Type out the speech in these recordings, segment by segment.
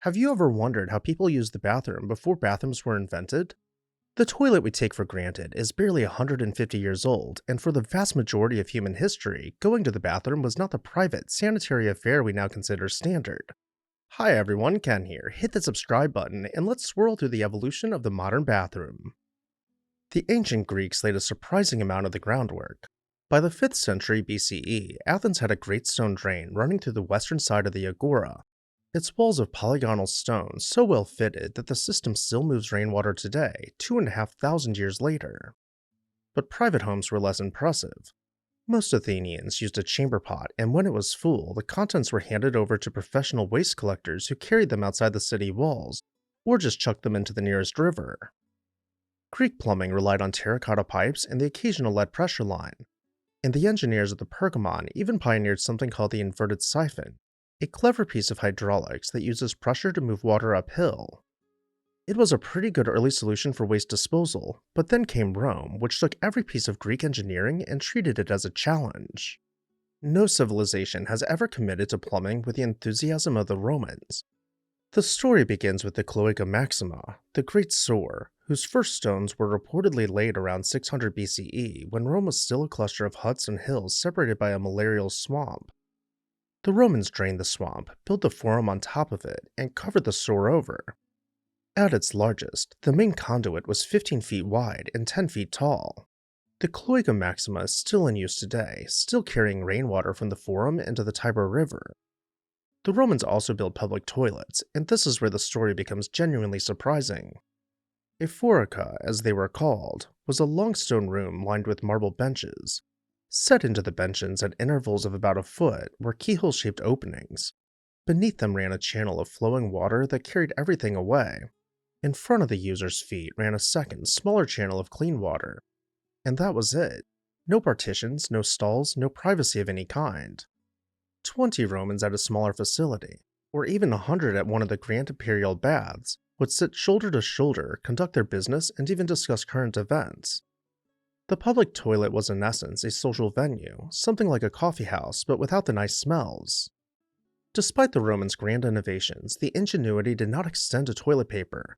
Have you ever wondered how people used the bathroom before bathrooms were invented? The toilet we take for granted is barely 150 years old, and for the vast majority of human history, going to the bathroom was not the private, sanitary affair we now consider standard. Hi everyone, Ken here. Hit the subscribe button and let's swirl through the evolution of the modern bathroom. The ancient Greeks laid a surprising amount of the groundwork. By the 5th century BCE, Athens had a great stone drain running through the western side of the agora. Its walls of polygonal stone so well fitted that the system still moves rainwater today, 2,500 years later. But private homes were less impressive. Most Athenians used a chamber pot, and when it was full, the contents were handed over to professional waste collectors who carried them outside the city walls, or just chucked them into the nearest river. Greek plumbing relied on terracotta pipes and the occasional lead pressure line, and the engineers of the Pergamon even pioneered something called the inverted siphon, a clever piece of hydraulics that uses pressure to move water uphill. It was a pretty good early solution for waste disposal, but then came Rome, which took every piece of Greek engineering and treated it as a challenge. No civilization has ever committed to plumbing with the enthusiasm of the Romans. The story begins with the Cloaca Maxima, the Great Sewer, whose first stones were reportedly laid around 600 BCE when Rome was still a cluster of huts and hills separated by a malarial swamp. The Romans drained the swamp, built the forum on top of it, and covered the sewer over. At its largest, the main conduit was 15 feet wide and 10 feet tall. The Cloaca Maxima is still in use today, still carrying rainwater from the forum into the Tiber River. The Romans also built public toilets, and this is where the story becomes genuinely surprising. A forica, as they were called, was a long stone room lined with marble benches. Set into the benches at intervals of about a foot were keyhole-shaped openings. Beneath them ran a channel of flowing water that carried everything away. In front of the user's feet ran a second, smaller channel of clean water. And that was it. No partitions, no stalls, no privacy of any kind. 20 Romans at a smaller facility, or even 100 at one of the Grand Imperial Baths, would sit shoulder to shoulder, conduct their business, and even discuss current events. The public toilet was in essence a social venue, something like a coffee house but without the nice smells. Despite the Romans' grand innovations, the ingenuity did not extend to toilet paper.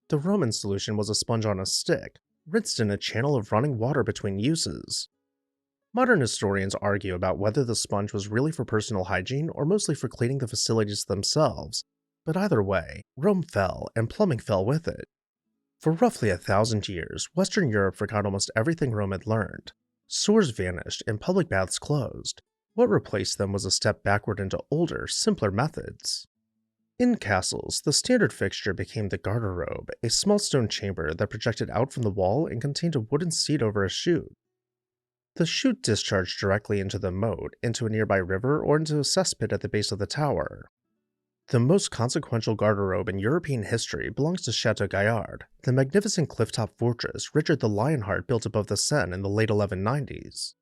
The Roman solution was a sponge on a stick, rinsed in a channel of running water between uses. Modern historians argue about whether the sponge was really for personal hygiene or mostly for cleaning the facilities themselves, but either way, Rome fell and plumbing fell with it. For roughly 1,000 years, Western Europe forgot almost everything Rome had learned. Sewers vanished and public baths closed. What replaced them was a step backward into older, simpler methods. In castles, the standard fixture became the garderobe, a small stone chamber that projected out from the wall and contained a wooden seat over a chute. The chute discharged directly into the moat, into a nearby river, or into a cesspit at the base of the tower. The most consequential garderobe in European history belongs to Château Gaillard, the magnificent clifftop fortress Richard the Lionheart built above the Seine in the late 1190s.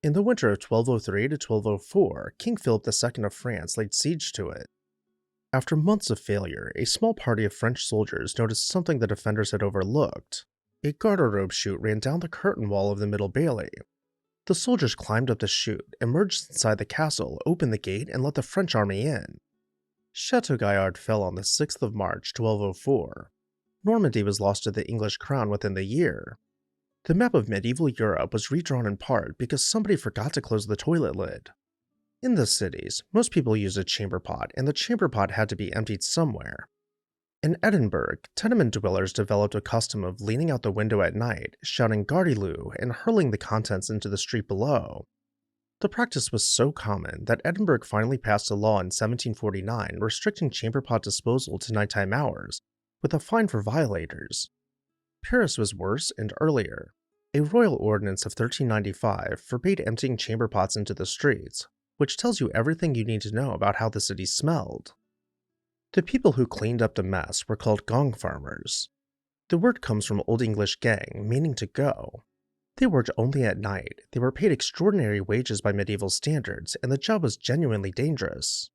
In the winter of 1203 to 1204, King Philip II of France laid siege to it. After months of failure, a small party of French soldiers noticed something the defenders had overlooked. A garderobe chute ran down the curtain wall of the middle bailey. The soldiers climbed up the chute, emerged inside the castle, opened the gate, and let the French army in. Château Gaillard fell on the 6th of March, 1204. Normandy was lost to the English crown within the year. The map of medieval Europe was redrawn in part because somebody forgot to close the toilet lid. In the cities, most people used a chamber pot, and the chamber pot had to be emptied somewhere. In Edinburgh, tenement dwellers developed a custom of leaning out the window at night, shouting "Gardyloo" and hurling the contents into the street below. The practice was so common that Edinburgh finally passed a law in 1749 restricting chamber pot disposal to nighttime hours, with a fine for violators. Paris was worse and earlier. A royal ordinance of 1395 forbade emptying chamber pots into the streets, which tells you everything you need to know about how the city smelled. The people who cleaned up the mess were called gong farmers. The word comes from Old English gang, meaning to go. They worked only at night, they were paid extraordinary wages by medieval standards, and the job was genuinely dangerous.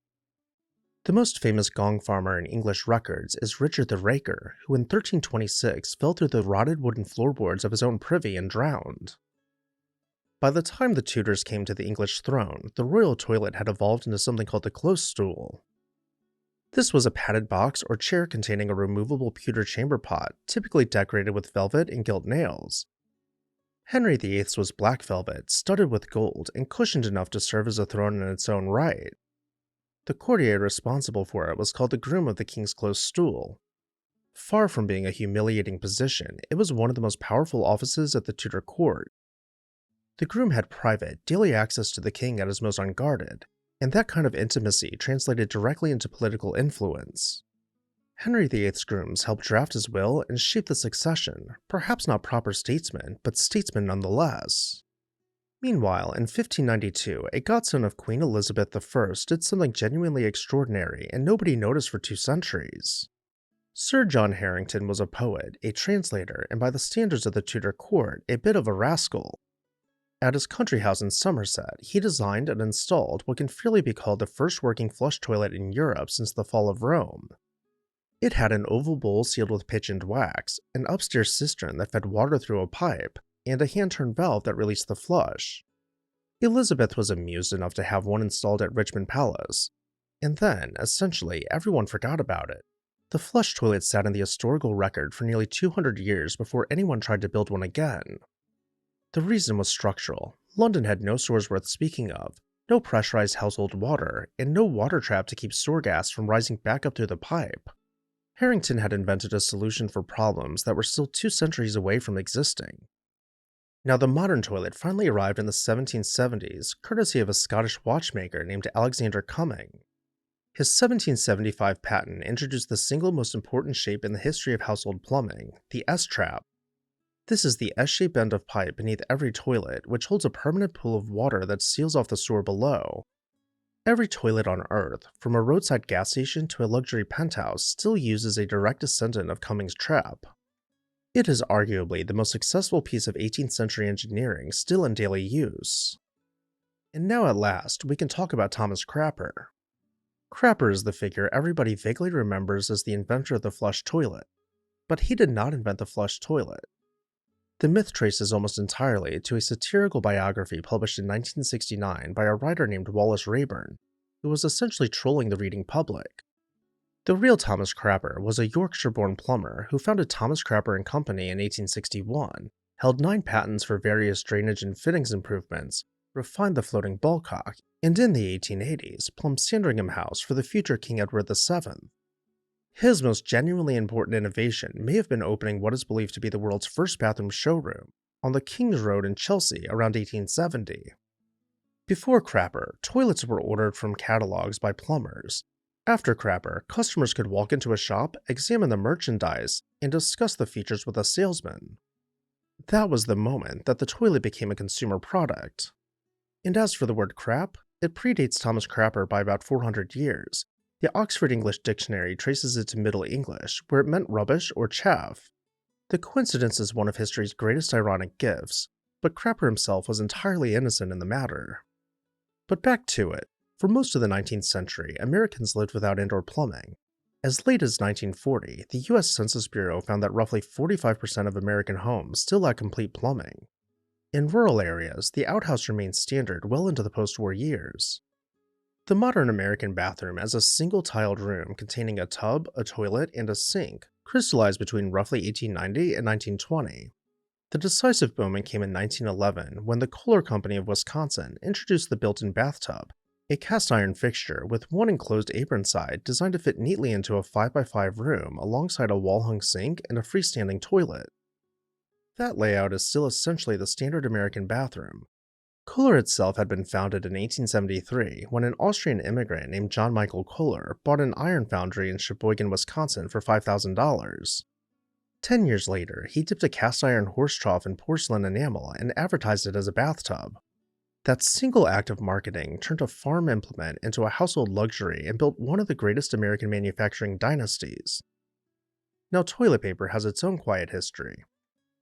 The most famous gong farmer in English records is Richard the Raker, who in 1326 fell through the rotted wooden floorboards of his own privy and drowned. By the time the Tudors came to the English throne, the royal toilet had evolved into something called the close stool. This was a padded box or chair containing a removable pewter chamber pot, typically decorated with velvet and gilt nails. Henry VIII's was black velvet, studded with gold, and cushioned enough to serve as a throne in its own right. The courtier responsible for it was called the groom of the king's close stool. Far from being a humiliating position, it was one of the most powerful offices at the Tudor court. The groom had private, daily access to the king at his most unguarded, and that kind of intimacy translated directly into political influence. Henry VIII's grooms helped draft his will and shape the succession, perhaps not proper statesmen, but statesmen nonetheless. Meanwhile, in 1592, a godson of Queen Elizabeth I did something genuinely extraordinary and nobody noticed for 2 centuries. Sir John Harington was a poet, a translator, and by the standards of the Tudor court, a bit of a rascal. At his country house in Somerset, he designed and installed what can fairly be called the first working flush toilet in Europe since the fall of Rome. It had an oval bowl sealed with pitch and wax, an upstairs cistern that fed water through a pipe, and a hand-turned valve that released the flush. Elizabeth was amused enough to have one installed at Richmond Palace, and then, essentially, everyone forgot about it. The flush toilet sat in the historical record for nearly 200 years before anyone tried to build one again. The reason was structural. London had no sewers worth speaking of, no pressurized household water, and no water trap to keep sewer gas from rising back up through the pipe. Harington had invented a solution for problems that were still 2 centuries away from existing. Now, the modern toilet finally arrived in the 1770s, courtesy of a Scottish watchmaker named Alexander Cumming. His 1775 patent introduced the single most important shape in the history of household plumbing, the S-trap. This is the S-shaped end of pipe beneath every toilet, which holds a permanent pool of water that seals off the sewer below. Every toilet on Earth, from a roadside gas station to a luxury penthouse, still uses a direct descendant of Cumming's trap. It is arguably the most successful piece of 18th century engineering still in daily use. And now at last, we can talk about Thomas Crapper. Crapper is the figure everybody vaguely remembers as the inventor of the flush toilet, but he did not invent the flush toilet. The myth traces almost entirely to a satirical biography published in 1969 by a writer named Wallace Rayburn, who was essentially trolling the reading public. The real Thomas Crapper was a Yorkshire-born plumber who founded Thomas Crapper & Company in 1861, held 9 patents for various drainage and fittings improvements, refined the floating ballcock, and in the 1880s plumbed Sandringham House for the future King Edward VII. His most genuinely important innovation may have been opening what is believed to be the world's first bathroom showroom on the King's Road in Chelsea around 1870. Before Crapper, toilets were ordered from catalogs by plumbers. After Crapper, customers could walk into a shop, examine the merchandise, and discuss the features with a salesman. That was the moment that the toilet became a consumer product. And as for the word crap, it predates Thomas Crapper by about 400 years. The Oxford English Dictionary traces it to Middle English, where it meant rubbish or chaff. The coincidence is one of history's greatest ironic gifts, but Crapper himself was entirely innocent in the matter. But back to it. For most of the 19th century, Americans lived without indoor plumbing. As late as 1940, the US Census Bureau found that roughly 45% of American homes still lack complete plumbing. In rural areas, the outhouse remained standard well into the post-war years. The modern American bathroom as a single-tiled room containing a tub, a toilet, and a sink crystallized between roughly 1890 and 1920. The decisive moment came in 1911 when the Kohler Company of Wisconsin introduced the built-in bathtub, a cast-iron fixture with one enclosed apron side designed to fit neatly into a 5x5 room alongside a wall-hung sink and a freestanding toilet. That layout is still essentially the standard American bathroom. Kohler itself had been founded in 1873 when an Austrian immigrant named John Michael Kohler bought an iron foundry in Sheboygan, Wisconsin for $5,000. 10 years later, he dipped a cast-iron horse trough in porcelain enamel and advertised it as a bathtub. That single act of marketing turned a farm implement into a household luxury and built one of the greatest American manufacturing dynasties. Now, toilet paper has its own quiet history.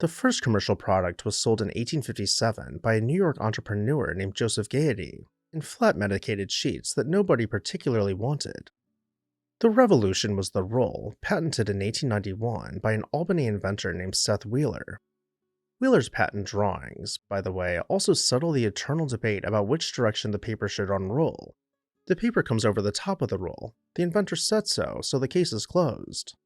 The first commercial product was sold in 1857 by a New York entrepreneur named Joseph Gaiety, in flat medicated sheets that nobody particularly wanted. The revolution was the roll, patented in 1891 by an Albany inventor named Seth Wheeler. Wheeler's patent drawings, by the way, also settle the eternal debate about which direction the paper should unroll. The paper comes over the top of the roll. The inventor said so the case is closed.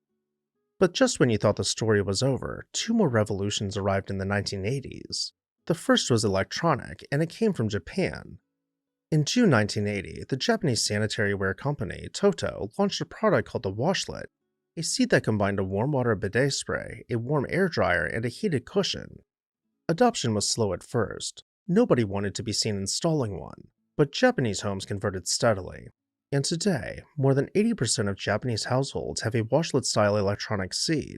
But just when you thought the story was over, two more revolutions arrived in the 1980s. The first was electronic, and it came from Japan. In June 1980, the Japanese sanitary ware company, Toto, launched a product called the washlet, a seat that combined a warm water bidet spray, a warm air dryer, and a heated cushion. Adoption was slow at first. Nobody wanted to be seen installing one, but Japanese homes converted steadily. And today, more than 80% of Japanese households have a washlet-style electronic seat.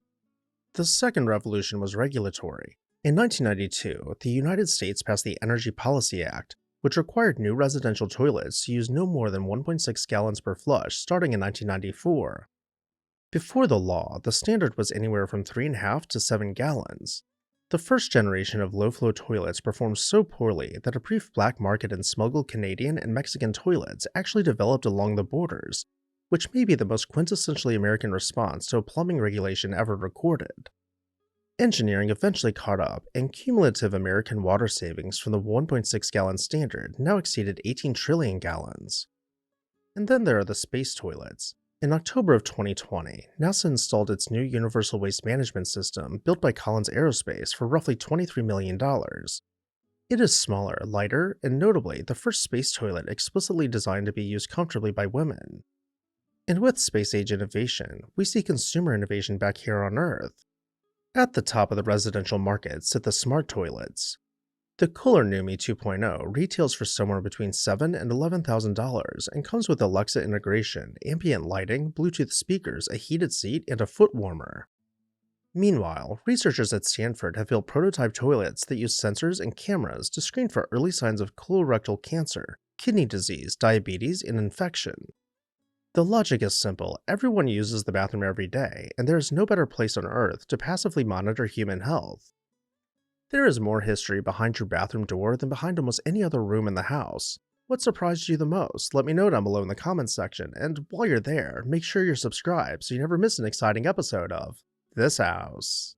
The second revolution was regulatory. In 1992, the United States passed the Energy Policy Act, which required new residential toilets to use no more than 1.6 gallons per flush starting in 1994. Before the law, the standard was anywhere from 3.5 to 7 gallons. The first generation of low-flow toilets performed so poorly that a brief black market in smuggled Canadian and Mexican toilets actually developed along the borders, which may be the most quintessentially American response to a plumbing regulation ever recorded. Engineering eventually caught up, and cumulative American water savings from the 1.6 gallon standard now exceeded 18 trillion gallons. And then there are the space toilets. In October of 2020, NASA installed its new Universal Waste Management System built by Collins Aerospace for roughly $23 million. It is smaller, lighter, and notably the first space toilet explicitly designed to be used comfortably by women. And with space-age innovation, we see consumer innovation back here on Earth. At the top of the residential market sit the smart toilets. The Kohler Numi 2.0 retails for somewhere between $7,000 and $11,000 and comes with Alexa integration, ambient lighting, Bluetooth speakers, a heated seat, and a foot warmer. Meanwhile, researchers at Stanford have built prototype toilets that use sensors and cameras to screen for early signs of colorectal cancer, kidney disease, diabetes, and infection. The logic is simple: everyone uses the bathroom every day, and there is no better place on Earth to passively monitor human health. There is more history behind your bathroom door than behind almost any other room in the house. What surprised you the most? Let me know down below in the comments section, and while you're there, make sure you're subscribed so you never miss an exciting episode of This House.